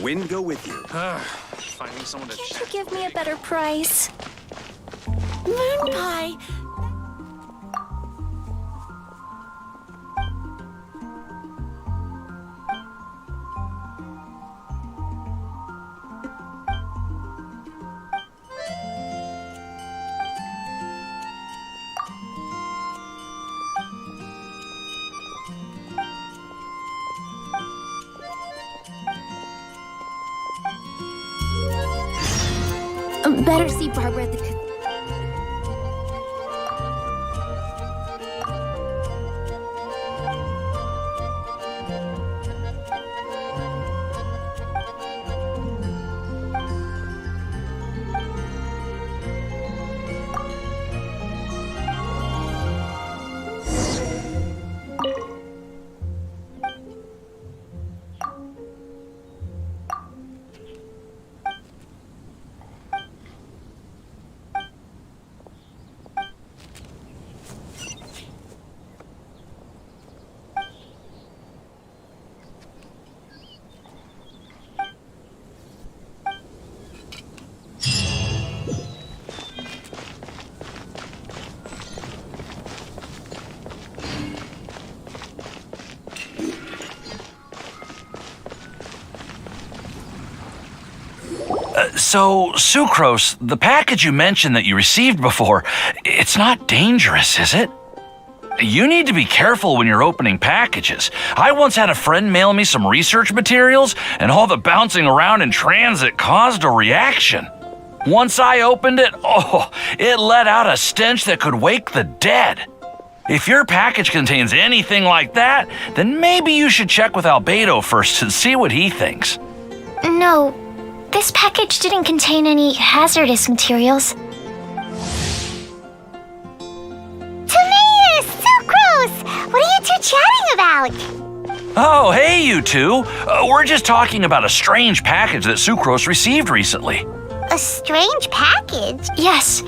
Wind go with you. Finding someone to Can't you chat. give me a better price? Moon pie. Better see Barbara at the... So, Sucrose, the package you mentioned that you received before, it's not dangerous, is it? You need to be careful when you're opening packages. I once had a friend mail me some research materials, and all the bouncing around in transit caused a reaction. Once I opened it, it let out a stench that could wake the dead. If your package contains anything like that, then maybe you should check with Albedo first and see what he thinks. No, this package didn't contain any hazardous materials. Tomatoes! So gross! What are you two chatting about? Oh, hey, you two. We're just talking about a strange package that Sucrose received recently. A strange package? Yes.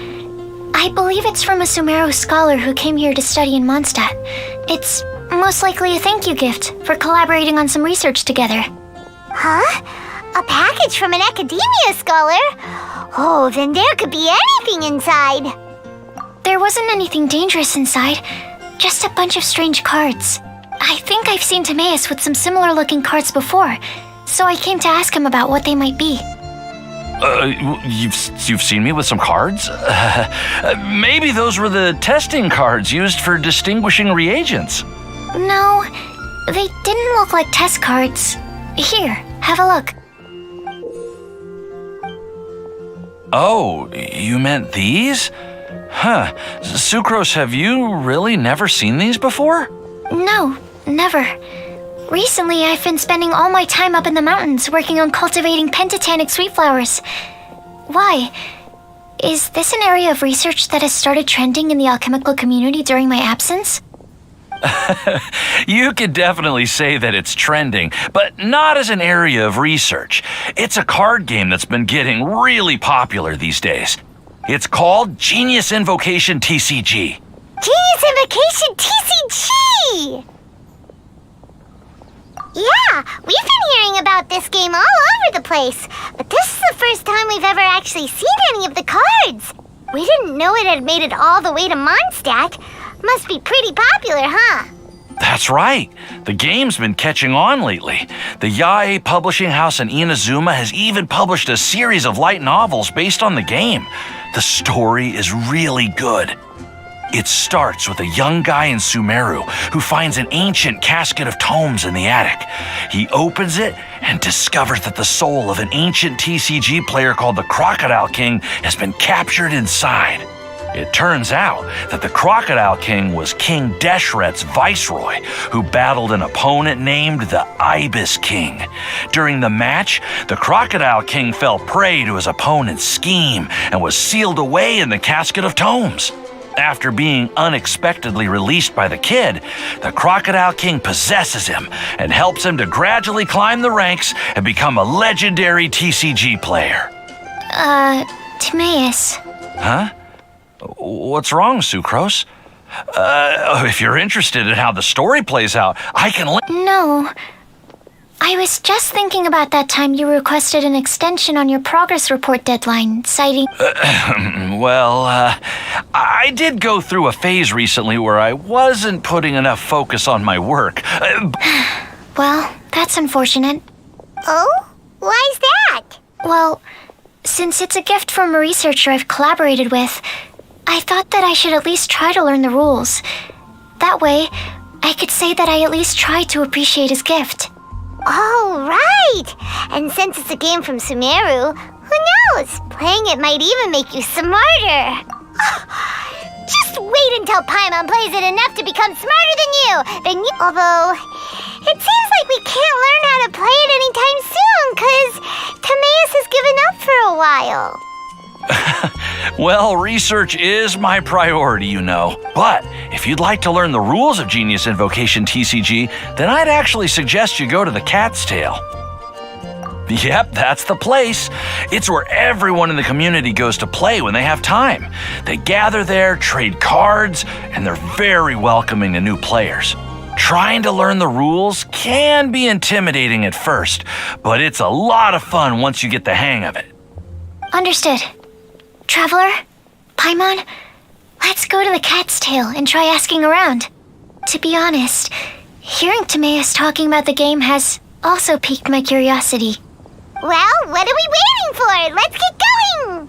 I believe it's from a Sumeru scholar who came here to study in Mondstadt. It's most likely a thank you gift for collaborating on some research together. Huh? A package from an academia scholar? Oh, then there could be anything inside. There wasn't anything dangerous inside, just a bunch of strange cards. I think I've seen Timaeus with some similar looking cards before, so I came to ask him about what they might be. You've seen me with some cards? Maybe those were the testing cards used for distinguishing reagents. No, they didn't look like test cards. Here, have a look. Oh, you meant these? Huh. Sucrose, have you really never seen these before? No, never. Recently, I've been spending all my time up in the mountains working on cultivating pentatonic sweet flowers. Why? Is this an area of research that has started trending in the alchemical community during my absence? You could definitely say that it's trending, but not as an area of research. It's a card game that's been getting really popular these days. It's called Genius Invocation TCG. Genius Invocation TCG! Yeah, we've been hearing about this game all over the place, but this is the first time we've ever actually seen any of the cards. We didn't know it had made it all the way to Mondstadt. Must be pretty popular, huh? That's right. The game's been catching on lately. The Yae publishing house in Inazuma has even published a series of light novels based on the game. The story is really good. It starts with a young guy in Sumeru who finds an ancient casket of tomes in the attic. He opens it and discovers that the soul of an ancient TCG player called the Crocodile King has been captured inside. It turns out that the Crocodile King was King Deshret's viceroy, who battled an opponent named the Ibis King. During the match, the Crocodile King fell prey to his opponent's scheme and was sealed away in the casket of tomes. After being unexpectedly released by the kid, the Crocodile King possesses him and helps him to gradually climb the ranks and become a legendary TCG player. Timaeus. Huh? What's wrong, Sucrose? If you're interested in how the story plays out, I can... No. I was just thinking about that time you requested an extension on your progress report deadline, citing... Well, I did go through a phase recently where I wasn't putting enough focus on my work. Well, that's unfortunate. Oh? Why's that? Well, since it's a gift from a researcher I've collaborated with, I thought that I should at least try to learn the rules. That way, I could say that I at least tried to appreciate his gift. Oh, right! And since it's a game from Sumeru, who knows? Playing it might even make you smarter. Just wait until Paimon plays it enough to become smarter than you! Although, it seems like we can't learn how to play it anytime soon, because Timaeus has given up for a while. Well, research is my priority, you know. But if you'd like to learn the rules of Genius Invocation TCG, then I'd actually suggest you go to the Cat's Tail. Yep, that's the place. It's where everyone in the community goes to play when they have time. They gather there, trade cards, and they're very welcoming to new players. Trying to learn the rules can be intimidating at first, but it's a lot of fun once you get the hang of it. Understood. Traveler, Paimon, let's go to the Cat's Tail and try asking around. To be honest, hearing Timaeus talking about the game has also piqued my curiosity. Well, what are we waiting for? Let's get going!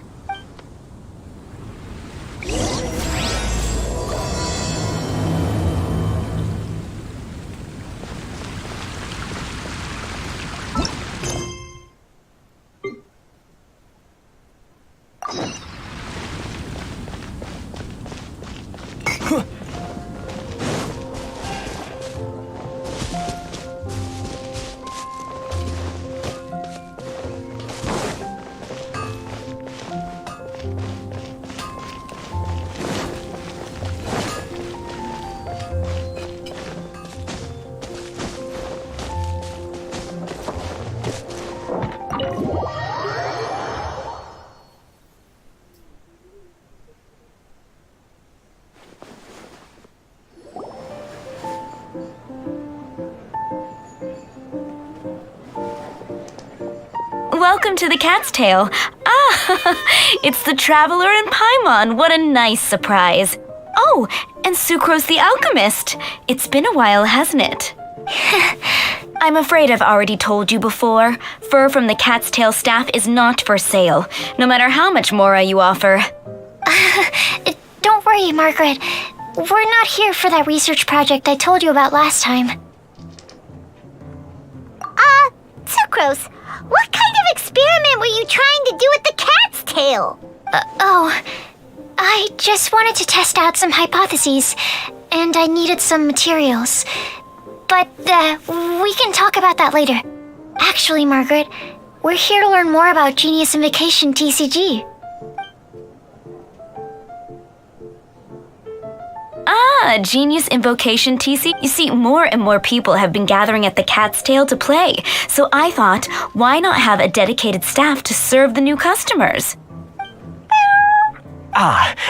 Welcome to the Cat's Tail. Ah, it's the Traveler and Paimon. What a nice surprise. Oh, and Sucrose the Alchemist. It's been a while, hasn't it? I'm afraid I've already told you before. Fur from the Cat's Tail staff is not for sale, no matter how much Mora you offer. Don't worry, Margaret. We're not here for that research project I told you about last time. Sucrose, what kind of experiment were you trying to do with the Cat's Tail? I just wanted to test out some hypotheses, and I needed some materials. But, we can talk about that later. Actually, Margaret, we're here to learn more about Genius Invocation TCG. Ah, Genius Invocation TC. You see, more and more people have been gathering at the Cat's Tail to play, so I thought, why not have a dedicated staff to serve the new customers?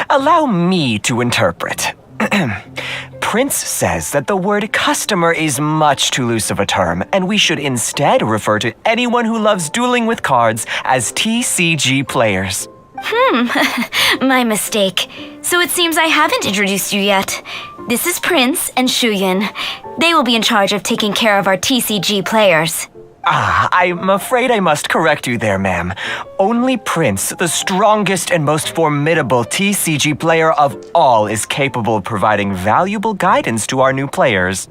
Allow me to interpret. Prince says that the word customer is much too loose of a term, and we should instead refer to anyone who loves dueling with cards as TCG players. My mistake. So it seems I haven't introduced you yet. This is Prince and Shuyan. They will be in charge of taking care of our TCG players. I'm afraid I must correct you there, ma'am. Only Prince, the strongest and most formidable TCG player of all, is capable of providing valuable guidance to our new players.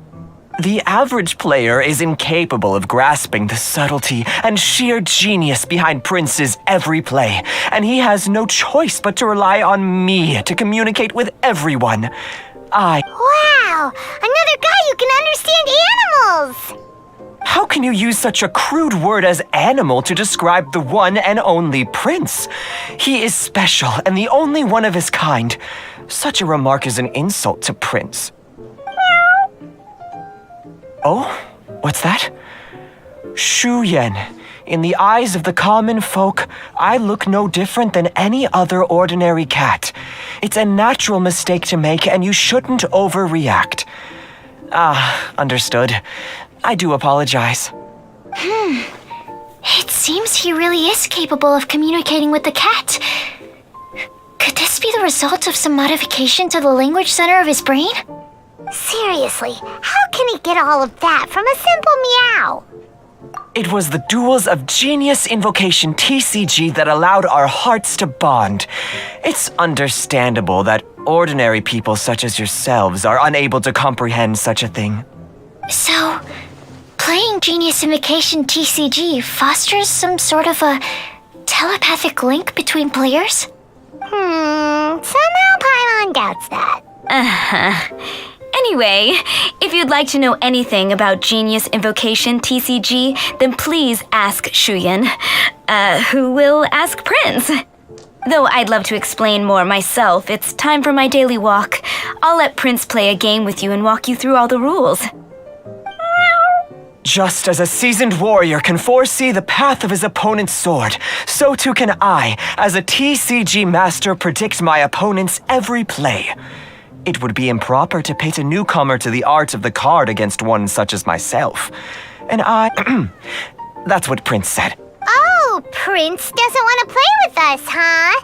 The average player is incapable of grasping the subtlety and sheer genius behind Prince's every play, and he has no choice but to rely on me to communicate with everyone. Wow! Another guy who can understand animals! How can you use such a crude word as animal to describe the one and only Prince? He is special and the only one of his kind. Such a remark is an insult to Prince. Oh, what's that? Shuyan. In the eyes of the common folk, I look no different than any other ordinary cat. It's a natural mistake to make, and you shouldn't overreact. Understood. I do apologize. It seems he really is capable of communicating with the cat. Could this be the result of some modification to the language center of his brain? Seriously, how can he get all of that from a simple meow? It was the duels of Genius Invocation TCG that allowed our hearts to bond. It's understandable that ordinary people such as yourselves are unable to comprehend such a thing. So, playing Genius Invocation TCG fosters some sort of a telepathic link between players? Somehow Paimon doubts that. Anyway, if you'd like to know anything about Genius Invocation TCG, then please ask Shuyan, who will ask Prince. Though I'd love to explain more myself, it's time for my daily walk. I'll let Prince play a game with you and walk you through all the rules. Just as a seasoned warrior can foresee the path of his opponent's sword, so too can I, as a TCG master, predict my opponent's every play. It would be improper to pit a newcomer to the art of the card against one such as myself. And that's what Prince said. Oh, Prince doesn't want to play with us, huh?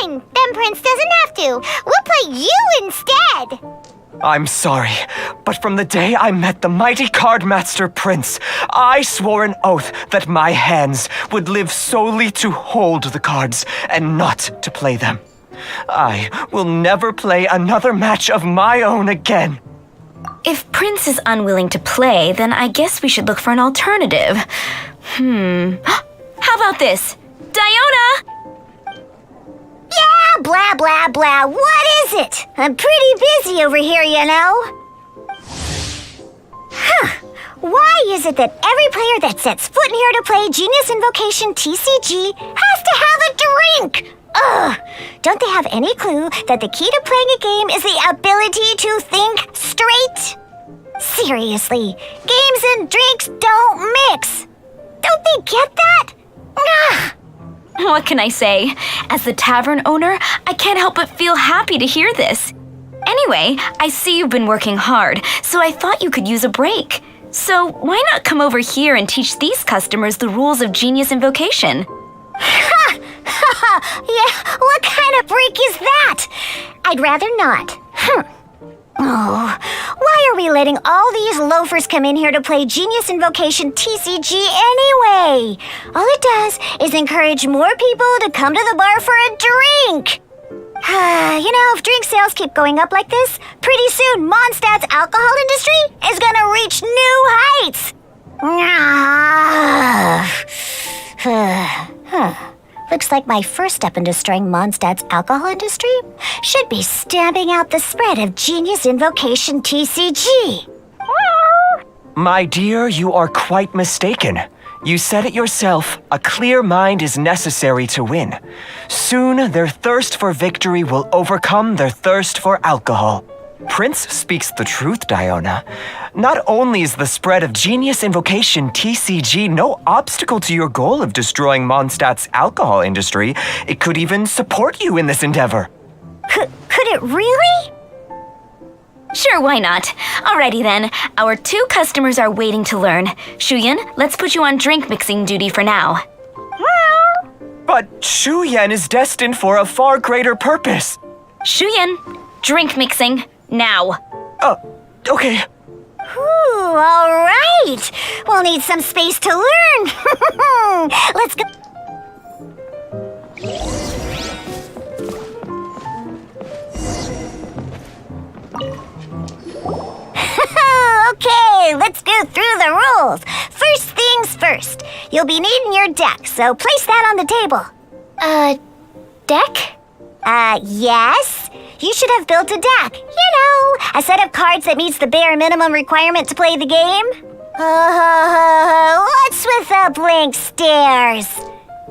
Fine, then Prince doesn't have to. We'll play you instead. I'm sorry, but from the day I met the mighty card master Prince, I swore an oath that my hands would live solely to hold the cards and not to play them. I will never play another match of my own again. If Prince is unwilling to play, then I guess we should look for an alternative. How about this? Diona! Yeah, blah, blah, blah. What is it? I'm pretty busy over here, you know. Why is it that every player that sets foot in here to play Genius Invocation TCG has to have a drink? Ugh! Don't they have any clue that the key to playing a game is the ability to think straight? Seriously, games and drinks don't mix. Don't they get that? Ugh! What can I say? As the tavern owner, I can't help but feel happy to hear this. Anyway, I see you've been working hard, so I thought you could use a break. So why not come over here and teach these customers the rules of Genius Invocation? Yeah, what kind of break is that? I'd rather not. Oh, why are we letting all these loafers come in here to play Genius Invocation TCG anyway? All it does is encourage more people to come to the bar for a drink. If drink sales keep going up like this, pretty soon MONDSTAD's alcohol industry is gonna reach new heights. Looks like my first step in destroying MONDSTAD's alcohol industry should be stamping out the spread of Genius Invocation TCG. My dear, you are quite mistaken. You said it yourself, a clear mind is necessary to win. Soon, their thirst for victory will overcome their thirst for alcohol. Prince speaks the truth, Diona. Not only is the spread of Genius Invocation TCG no obstacle to your goal of destroying MONDSTAD's alcohol industry, it could even support you in this endeavor. Could it really? Sure, why not? Alrighty then, our 2 customers are waiting to learn. Shuyan, let's put you on drink mixing duty for now. But Shuyan is destined for a far greater purpose. Shuyan, drink mixing, now. Okay. Ooh, all right. We'll need some space to learn. Let's go. Okay, let's go through the rules. First things first. You'll be needing your deck, so place that on the table. Deck? Yes. You should have built a deck. A set of cards that meets the bare minimum requirement to play the game. What's with the blank stares?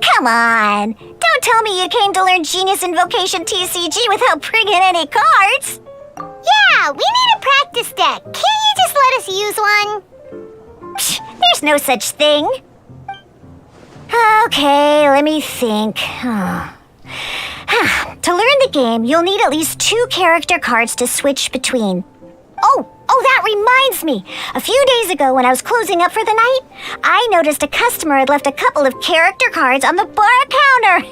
Come on. Don't tell me you came to learn Genius Invocation TCG without bringing any cards. Yeah, we need a practice deck. Can't you just let us use one? Psh, there's no such thing. Okay, let me think. To learn the game, you'll need at least 2 character cards to switch between. Oh, Oh, that reminds me. A few days ago when I was closing up for the night, I noticed a customer had left a couple of character cards on the bar counter.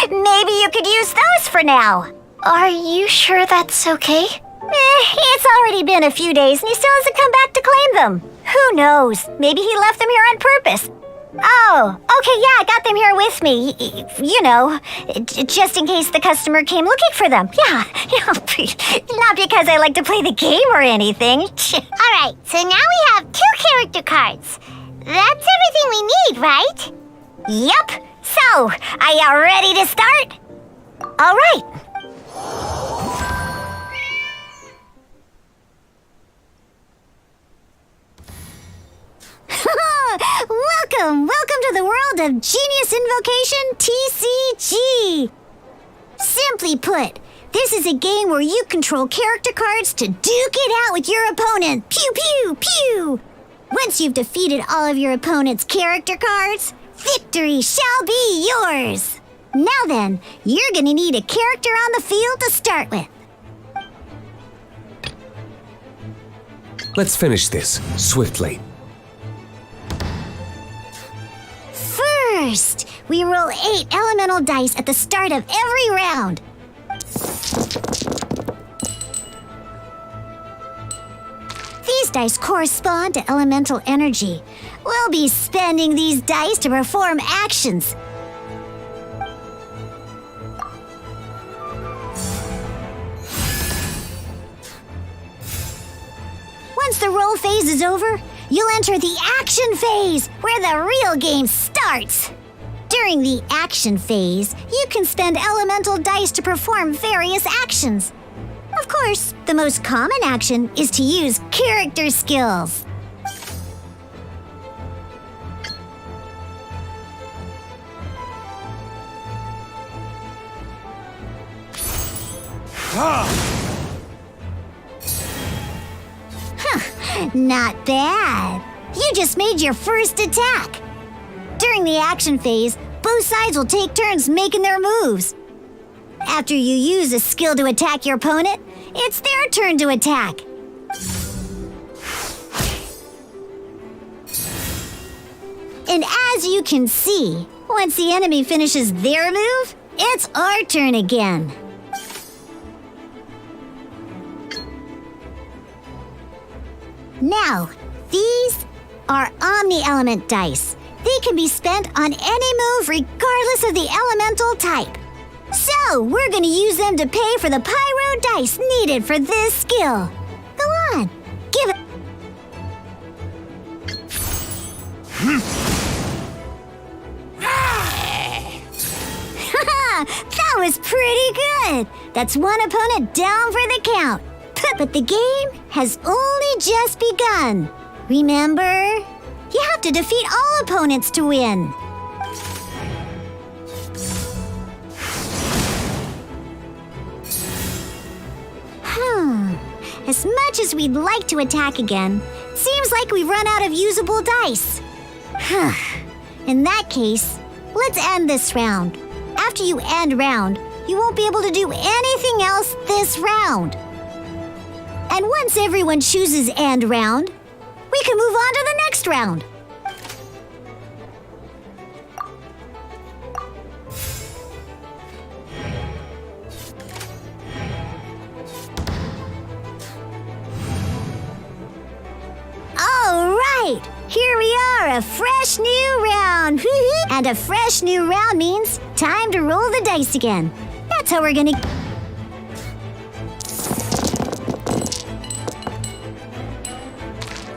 Maybe you could use those for now. Are you sure that's okay? It's already been a few days and he still hasn't come back to claim them. Who knows? Maybe he left them here on purpose. Oh, okay, yeah, I got them here with me. You know, just in case the customer came looking for them. Yeah, not because I like to play the game or anything. All right, so now we have 2 character cards. That's everything we need, right? Yep. So, are you ready to start? All right. Welcome to the world of Genius Invocation TCG. Simply put, this is a game where you control character cards to duke it out with your opponent. Pew, pew, pew. Once you've defeated all of your opponent's character cards, victory shall be yours. Now then, you're gonna need a character on the field to start with. Let's finish this swiftly. First, we roll 8 elemental dice at the start of every round. These dice correspond to elemental energy. We'll be spending these dice to perform actions. Once the roll phase is over, you'll enter the action phase, where the real game starts. During the action phase, you can spend elemental dice to perform various actions. Of course, the most common action is to use character skills. Not bad. You just made your first attack. During the action phase, both sides will take turns making their moves. After you use a skill to attack your opponent, it's their turn to attack. And as you can see, once the enemy finishes their move, it's our turn again. Now, these are omni-element dice. They can be spent on any move regardless of the elemental type. So, we're gonna use them to pay for the pyro dice needed for this skill. Go on, give it. That was pretty good. That's one opponent down for the count. But the game has only just begun. Remember? You have to defeat all opponents to win. As much as we'd like to attack again, it seems like we've run out of usable dice. In that case, let's end this round. After you end round, you won't be able to do anything else this round. And once everyone chooses end round, we can move on to the next round. All right, here we are, a fresh new round. And a fresh new round means time to roll the dice again. That's how we're gonna...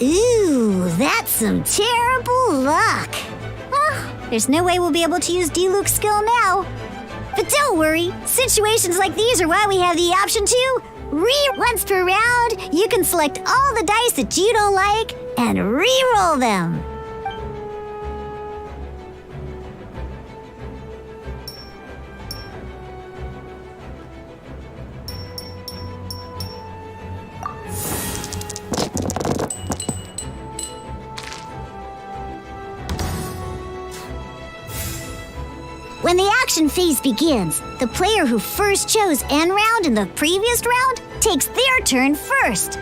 Ooh, that's some terrible luck. Oh, there's no way we'll be able to use Diluc's skill now. But don't worry, situations like these are why we have the option to once per round, you can select all the dice that you don't like and re-roll them. When the action phase begins, the player who first chose end round in the previous round takes their turn first.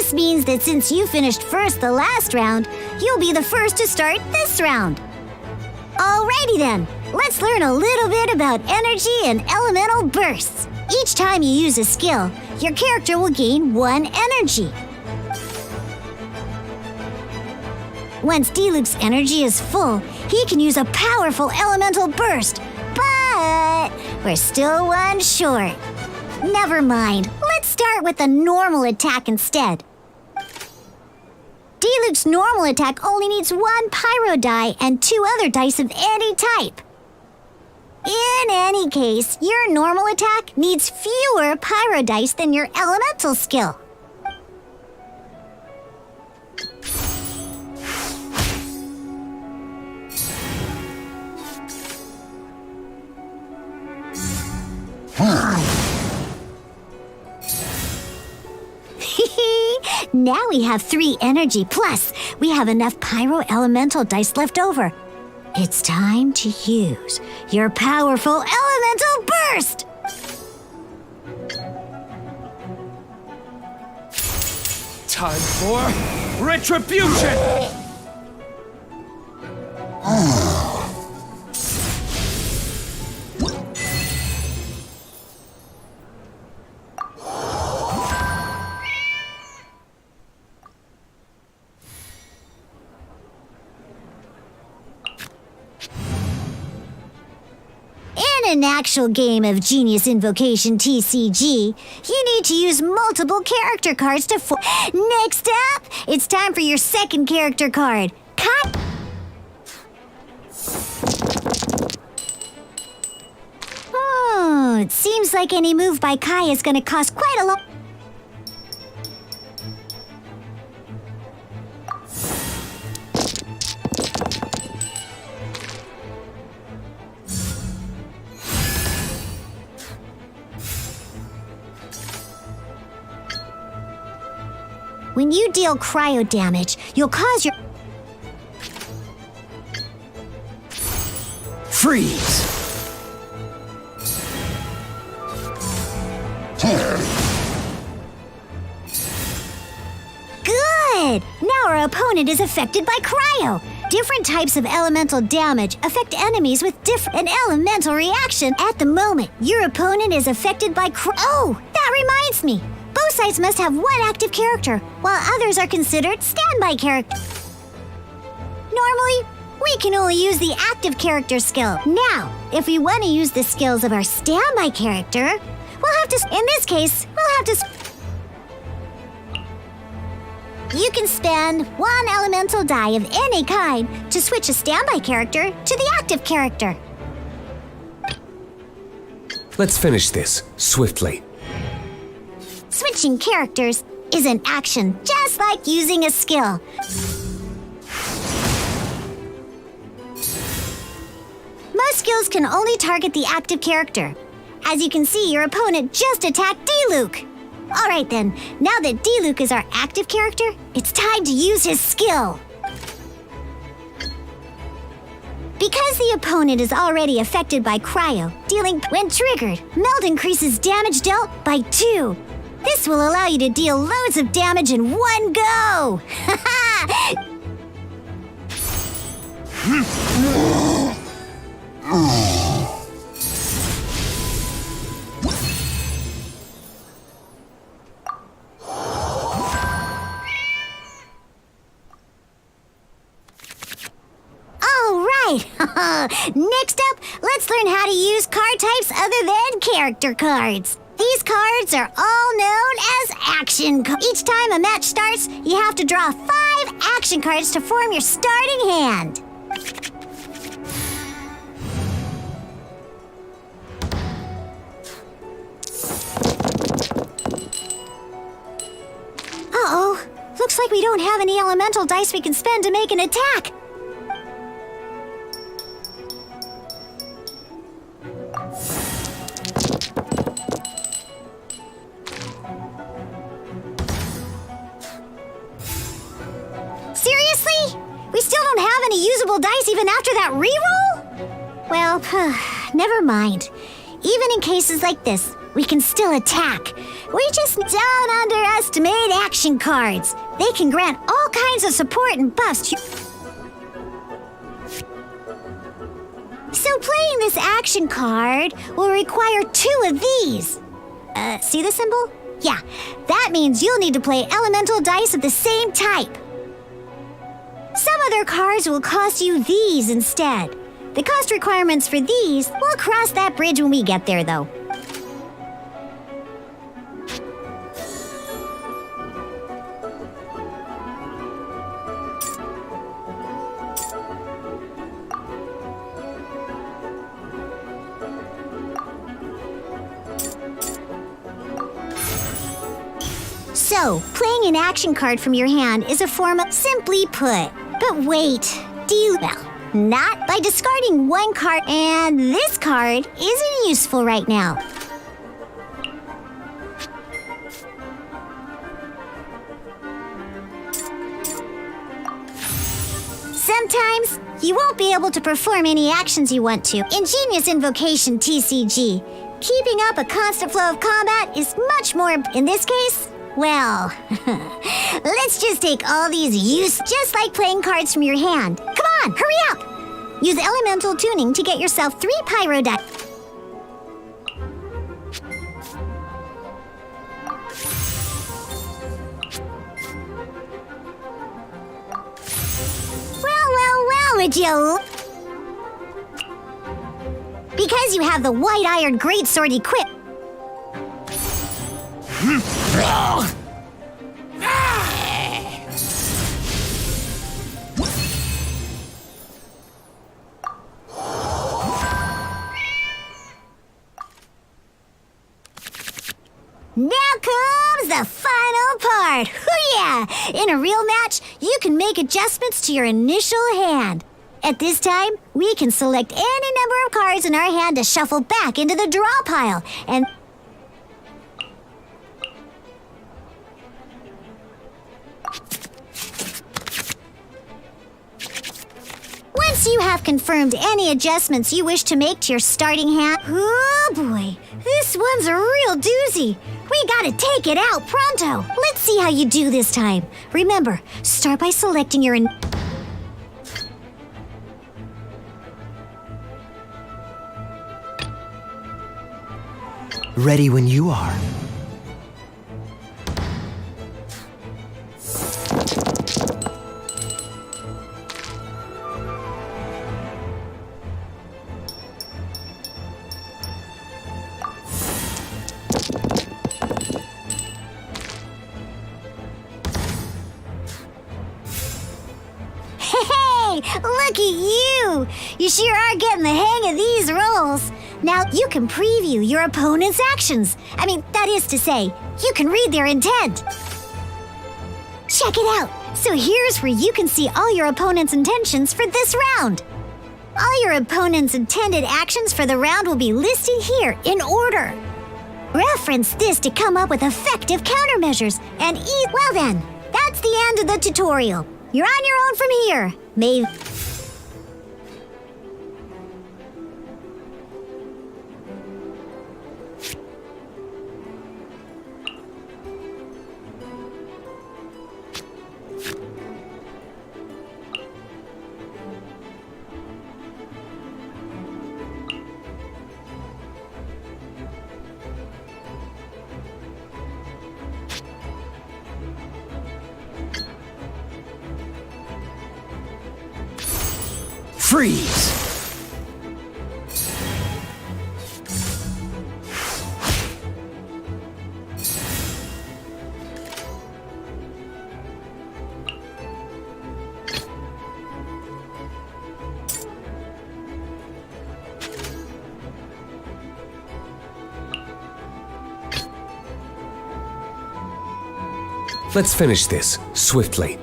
This means that since you finished first the last round, you'll be the first to start this round. Alrighty then, let's learn a little bit about energy and elemental bursts. Each time you use a skill, your character will gain 1 energy. Once D-Luke's energy is full, he can use a powerful elemental burst. But we're still 1 short. Never mind, let's start with a normal attack instead. D-Luke's normal attack only needs 1 pyro die and 2 other dice of any type. In any case, your normal attack needs fewer pyro dice than your elemental skill. Now we have 3 energy, plus we have enough pyro elemental dice left over. It's time to use your powerful elemental burst! Time for retribution! In an actual game of Genius Invocation TCG, you need to use multiple character cards to Next up, it's time for your second character card. Cut! Oh, it seems like any move by Kai is going to cost quite a lot. When you deal cryo damage, you'll cause your... Freeze! Good! Now our opponent is affected by cryo. Different types of elemental damage affect enemies with an elemental reaction. At the moment, your opponent is affected by Oh, that reminds me. Both sides must have 1 active character, while others are considered standby characters. Normally, we can only use the active character skill. Now, if we want to use the skills of our standby character, we'll have to... In this case, we'll have to... You can spend 1 elemental die of any kind to switch a standby character to the active character. Let's finish this swiftly. Switching characters is an action, just like using a skill. Most skills can only target the active character. As you can see, your opponent just attacked D-Luke. Alright then, now that D-Luke is our active character, it's time to use his skill. Because the opponent is already affected by cryo, when triggered, melt increases damage dealt by 2. This will allow you to deal loads of damage in 1 go! Alright! Next up, let's learn how to use card types other than character cards. These cards are all known as action cards. Each time a match starts, you have to draw 5 action cards to form your starting hand. Uh-oh. Looks like we don't have any elemental dice we can spend to make an attack. Seriously? We still don't have any usable dice even after that reroll? Well, never mind. Even in cases like this, we can still attack. We just don't underestimate. custom-made action cards. They can grant all kinds of support and buffs to... So playing this action card will require 2 of these. See the symbol? Yeah, that means you'll need to play elemental dice of the same type. Some other cards will cost you these instead. The cost requirements for these, we'll cross that bridge when we get there, though. So, playing an action card from your hand is a form of simply put. But wait, do you... Well, not by discarding one card, and this card isn't useful right now. Sometimes, you won't be able to perform any actions you want to. Ingenious invocation, TCG. Keeping up a constant flow of combat is much more... In this case, well, let's just take all these just like playing cards from your hand. Come on, hurry up! Use elemental tuning to get yourself 3 pyro dice. Well, would you? Because you have the white iron greatsword equipped. Now comes the final part. Hoo-yeah! In a real match, you can make adjustments to your initial hand. At this time, we can select any number of cards in our hand to shuffle back into the draw pile, and once you have confirmed any adjustments you wish to make to your starting hand... Oh boy, this one's a real doozy. We gotta take it out pronto. Let's see how you do this time. Remember, start by selecting your... Ready when you are. Hey, look at you! You sure are getting the hang of these rolls. Now, you can preview your opponent's actions. I mean, that is to say, you can read their intent. Check it out. So here's where you can see all your opponent's intentions for this round. All your opponent's intended actions for the round will be listed here in order. Reference this to come up with effective countermeasures and well then, that's the end of the tutorial. You're on your own from here. Freeze! Let's finish this swiftly.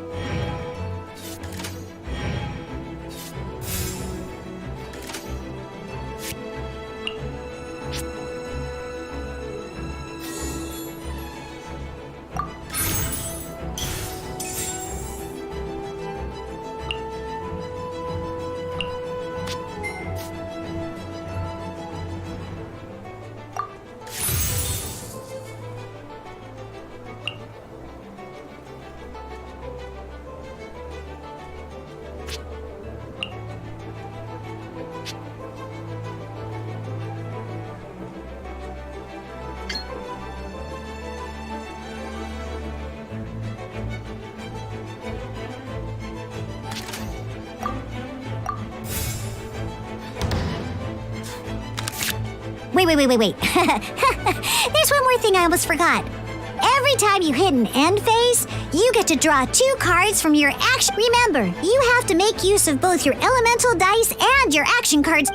wait. There's one more thing I almost forgot. Every time you hit an end phase, you get to draw 2 cards from your action. Remember, you have to make use of both your elemental dice and your action cards.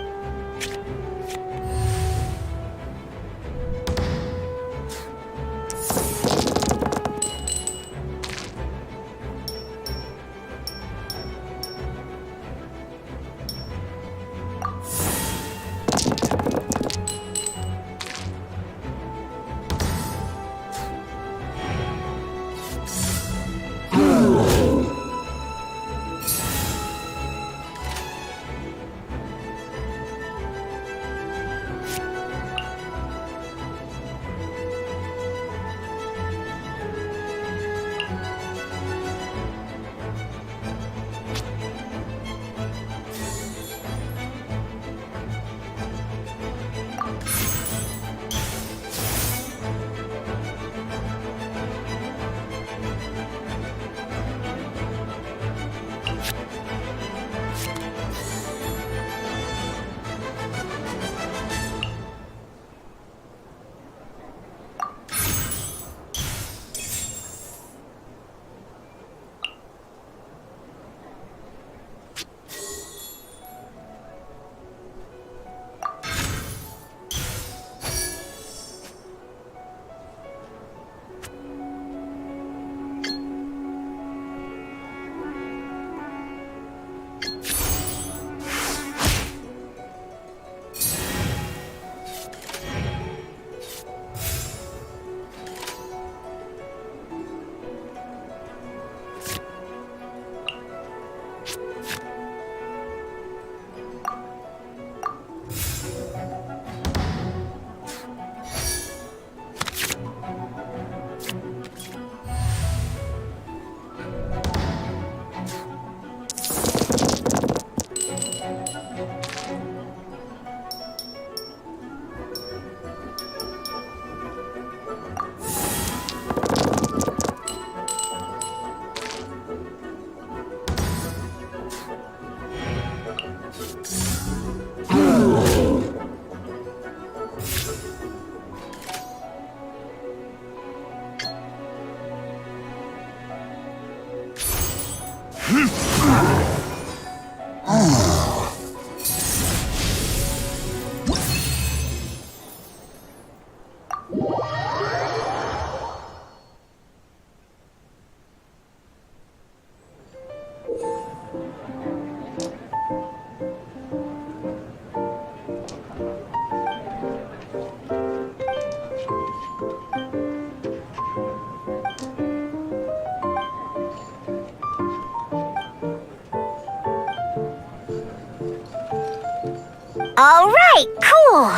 All right, cool.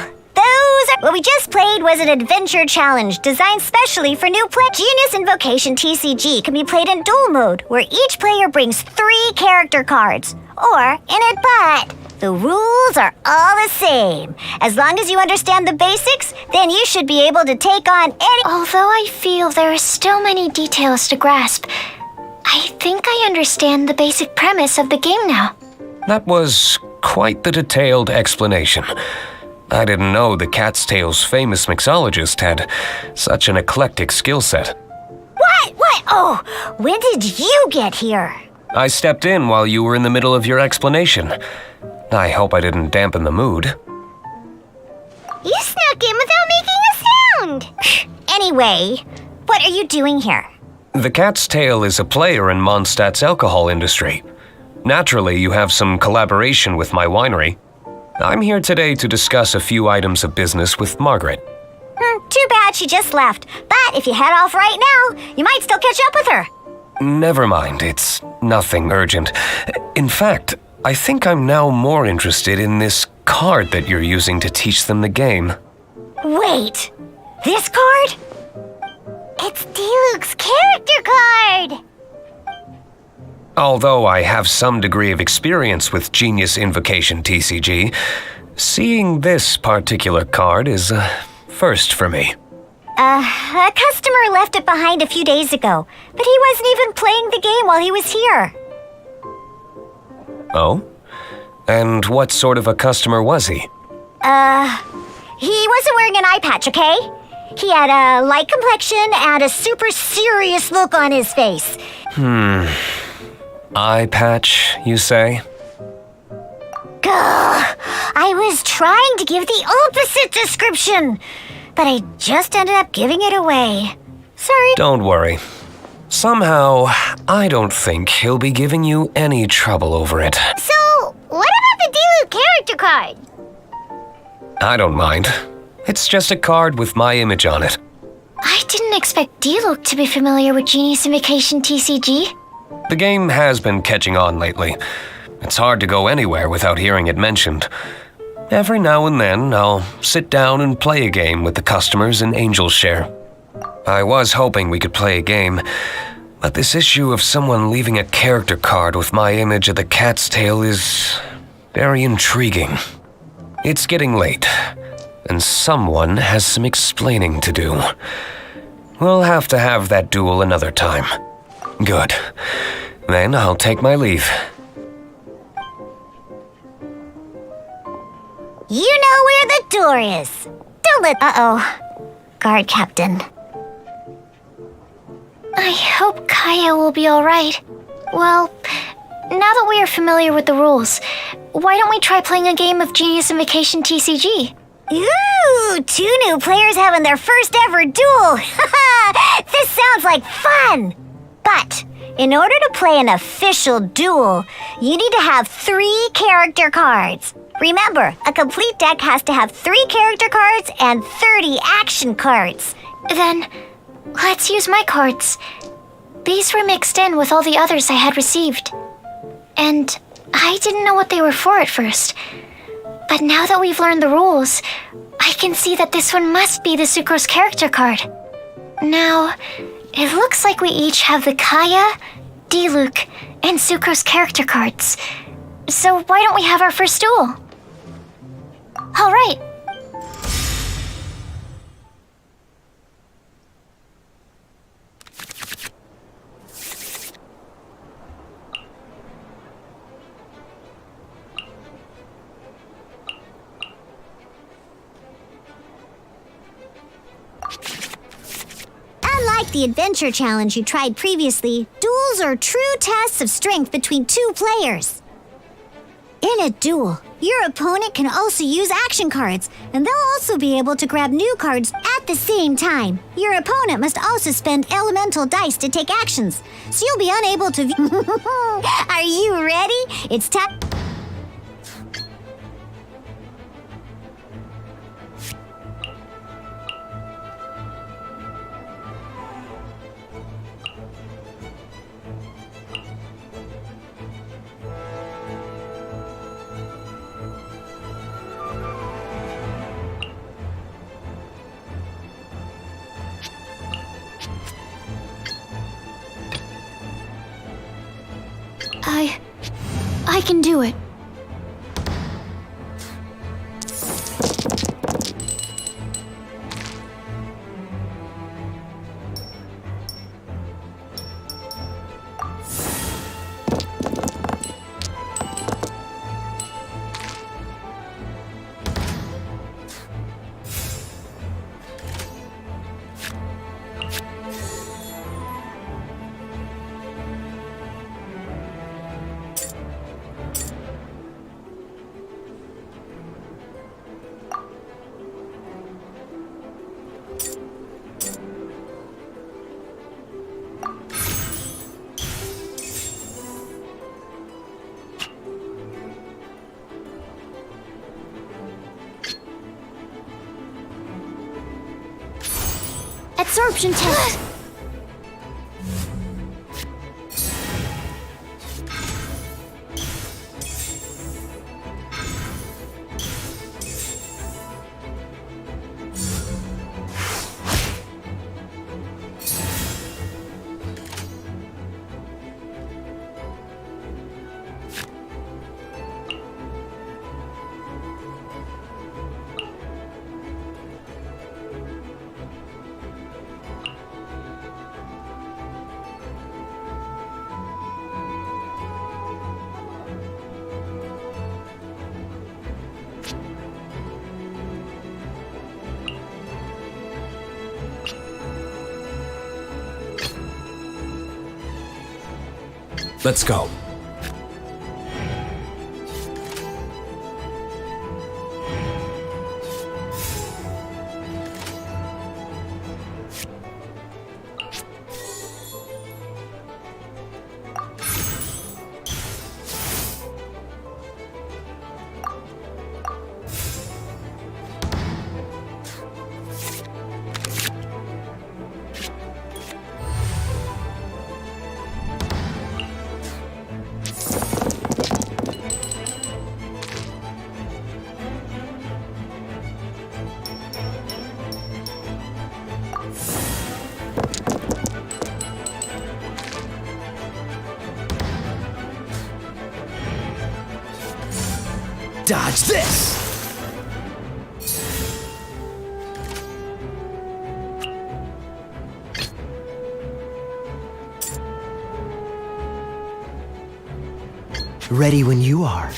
What we just played was an adventure challenge designed specially for new players. Genius Invocation TCG can be played in duel mode, where each player brings 3 character cards. Or in it, but the rules are all the same. As long as you understand the basics, then you should be able to take on any... Although I feel there are still many details to grasp, I think I understand the basic premise of the game now. That was quite the detailed explanation. I didn't know the Cat's Tail's famous mixologist had such an eclectic skill set. What? Oh, when did you get here? I stepped in while you were in the middle of your explanation. I hope I didn't dampen the mood. You snuck in without making a sound. Anyway, what are you doing here? The Cat's Tail is a player in MONDSTAD's alcohol industry. Naturally, you have some collaboration with my winery. I'm here today to discuss a few items of business with Margaret. Too bad she just left. But if you head off right now, you might still catch up with her. Never mind, it's nothing urgent. In fact, I think I'm now more interested in this card that you're using to teach them the game. Wait, this card? It's Diluc's character card! Although I have some degree of experience with Genius Invocation TCG, seeing this particular card is a first for me. A customer left it behind a few days ago, but he wasn't even playing the game while he was here. Oh? And what sort of a customer was he? He wasn't wearing an eye patch, okay? He had a light complexion and a super serious look on his face. Eye patch, you say? Gah! I was trying to give the opposite description, but I just ended up giving it away. Sorry. Don't worry. Somehow, I don't think he'll be giving you any trouble over it. So, what about the Diluc character card? I don't mind. It's just a card with my image on it. I didn't expect Diluc to be familiar with Genius Invocation TCG. The game has been catching on lately. It's hard to go anywhere without hearing it mentioned. Every now and then, I'll sit down and play a game with the customers in Angel's Share. I was hoping we could play a game, but this issue of someone leaving a character card with my image of the cat's tail is very intriguing. It's getting late, and someone has some explaining to do. We'll have to have that duel another time. Good. Then I'll take my leave. You know where the door is. Don't let... Uh-oh. Guard Captain. I hope Kaya will be alright. Well, now that we are familiar with the rules, why don't we try playing a game of Genius Invocation TCG? Ooh, 2 new players having their first ever duel. This sounds like fun. But in order to play an official duel, you need to have 3 character cards. Remember, a complete deck has to have 3 character cards and 30 action cards. Then, let's use my cards. These were mixed in with all the others I had received. And I didn't know what they were for at first. But now that we've learned the rules, I can see that this one must be the Sucrose character card. Now, it looks like we each have the Kaya, Diluc, and Sucrose character cards. So why don't we have our first duel? All right. Unlike the adventure challenge you tried previously, duels are true tests of strength between 2 players. In a duel, your opponent can also use action cards, and they'll also be able to grab new cards at the same time. Your opponent must also spend elemental dice to take actions, so you'll be unable to... Are you ready? It's time... I can do it. Absorption test. Let's go. Dodge this! Ready when you are.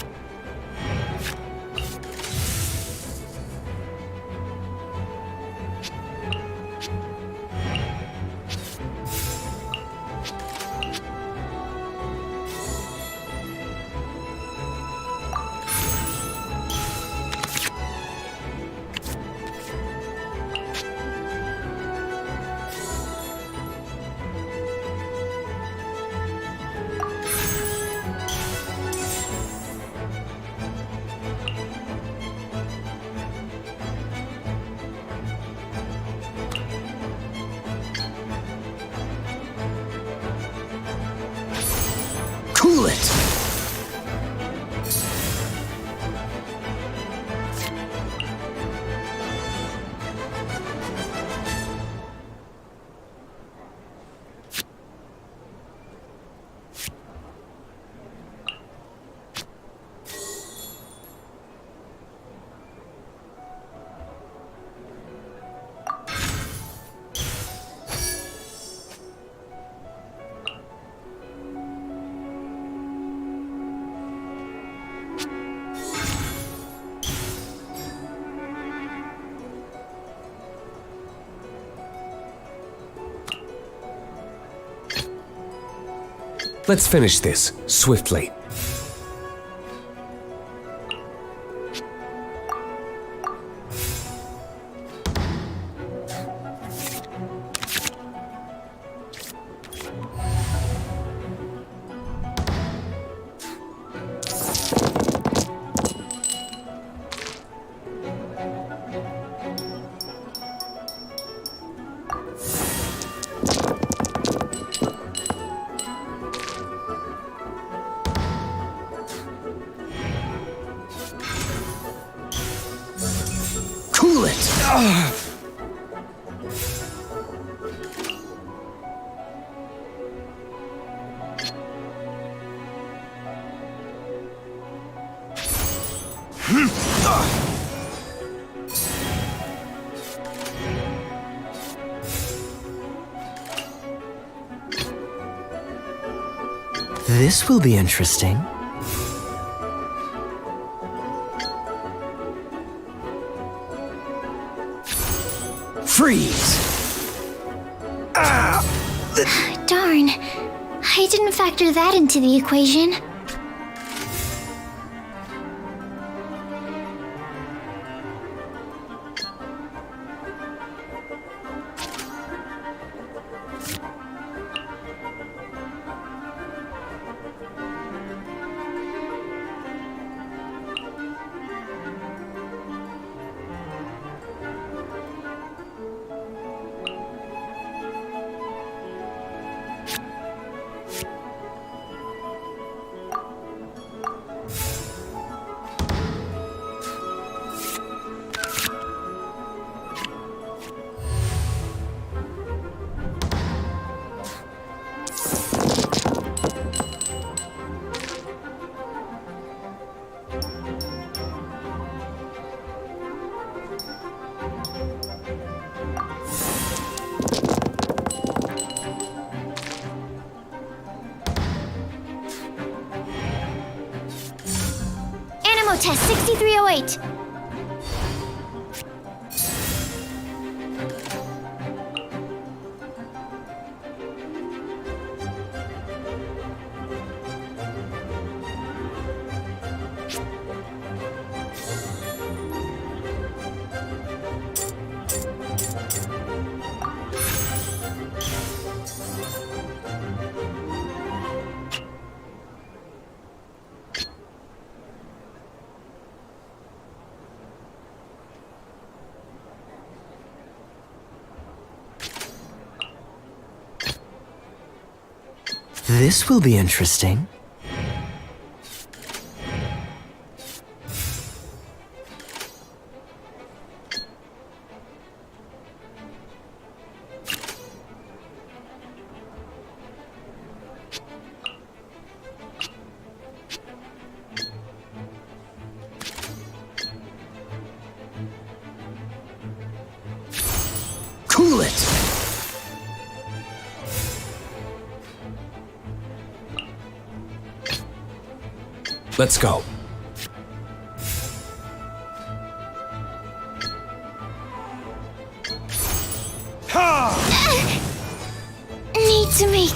Cool it! Let's finish this swiftly. Cool it! This will be interesting. Freeze! Darn. I didn't factor that into the equation. Animo test 6308. This will be interesting. Cool it! Let's go. Need to make...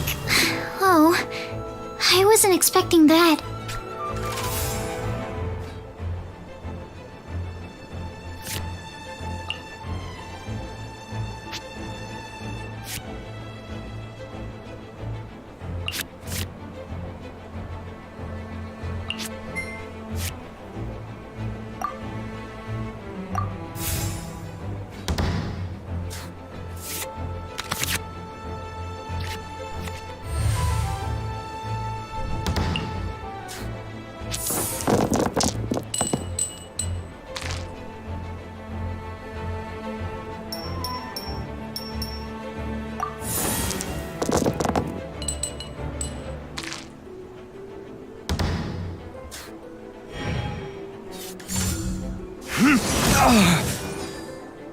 Oh, I wasn't expecting that.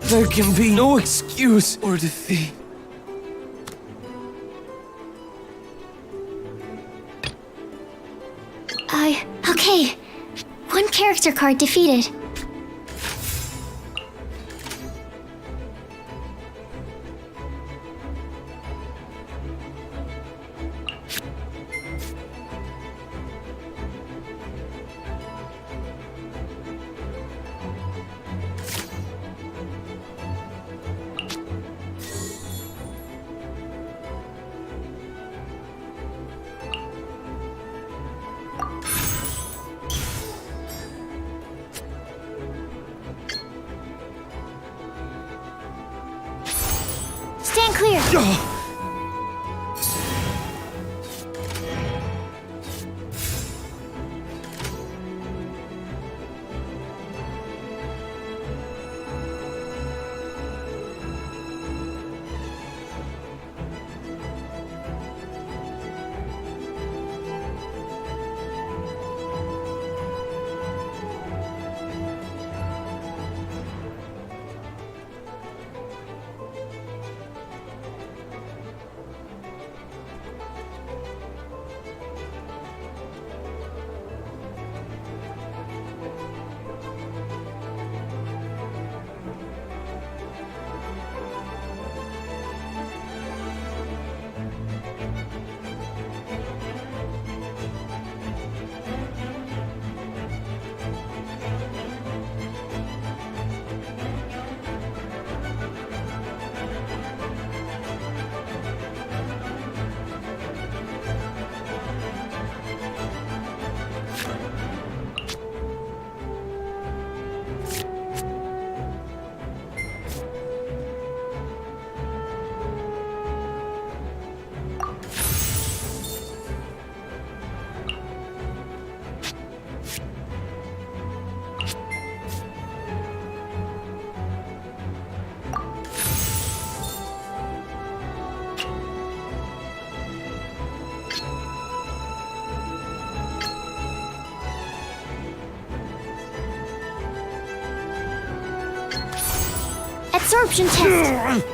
There can be no excuse or defeat. Okay. One character card defeated. Stand clear. Absorption test.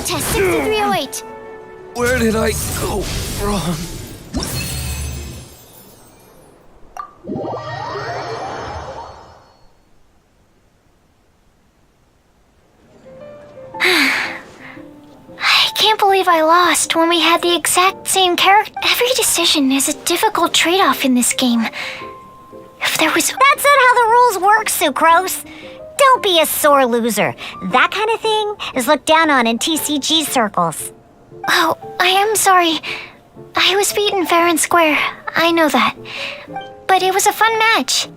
test 6308. Where did I go wrong? I can't believe I lost when we had the exact same character. Every decision is a difficult trade-off in this game. If there was... That's not how the rules work, Sucrose. Don't be a sore loser. That kind of thing is looked down on in TCG circles. Oh, I am sorry. I was beaten fair and square. I know that. But it was a fun match.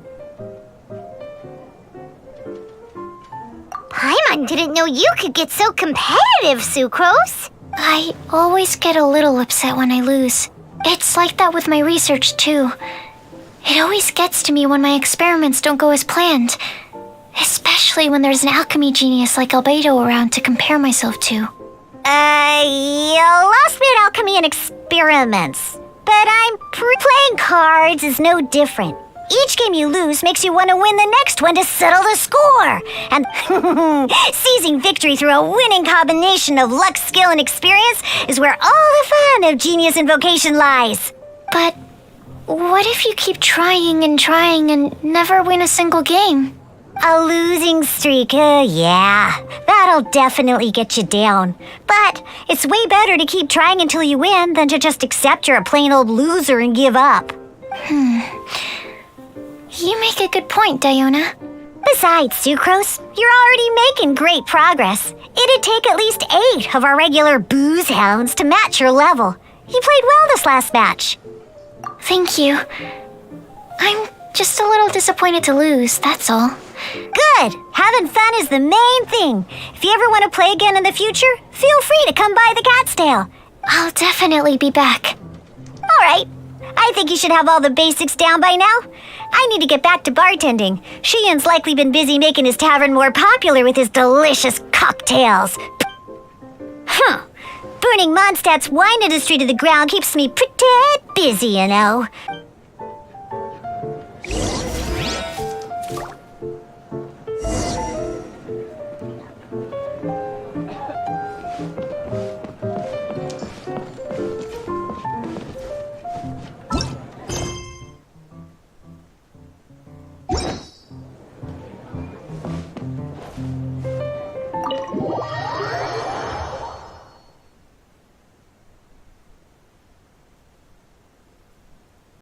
Paimon didn't know you could get so competitive, Sucrose. I always get a little upset when I lose. It's like that with my research, too. It always gets to me when my experiments don't go as planned. Especially when there's an alchemy genius like Albedo around to compare myself to. You lost me at alchemy and experiments. But playing cards is no different. Each game you lose makes you want to win the next one to settle the score. And seizing victory through a winning combination of luck, skill, and experience is where all the fun of genius invocation lies. But what if you keep trying and never win a single game? A losing streak, yeah, that'll definitely get you down. But it's way better to keep trying until you win than to just accept you're a plain old loser and give up. You make a good point, Diona. Besides, Sucrose, you're already making great progress. It'd take at least 8 of our regular booze hounds to match your level. You played well this last match. Thank you. I'm just a little disappointed to lose, that's all. Good! Having fun is the main thing. If you ever want to play again in the future, feel free to come by the Cat's Tail. I'll definitely be back. All right. I think you should have all the basics down by now. I need to get back to bartending. Shian's likely been busy making his tavern more popular with his delicious cocktails. Burning Mondstad's wine industry to the ground keeps me pretty busy, you know.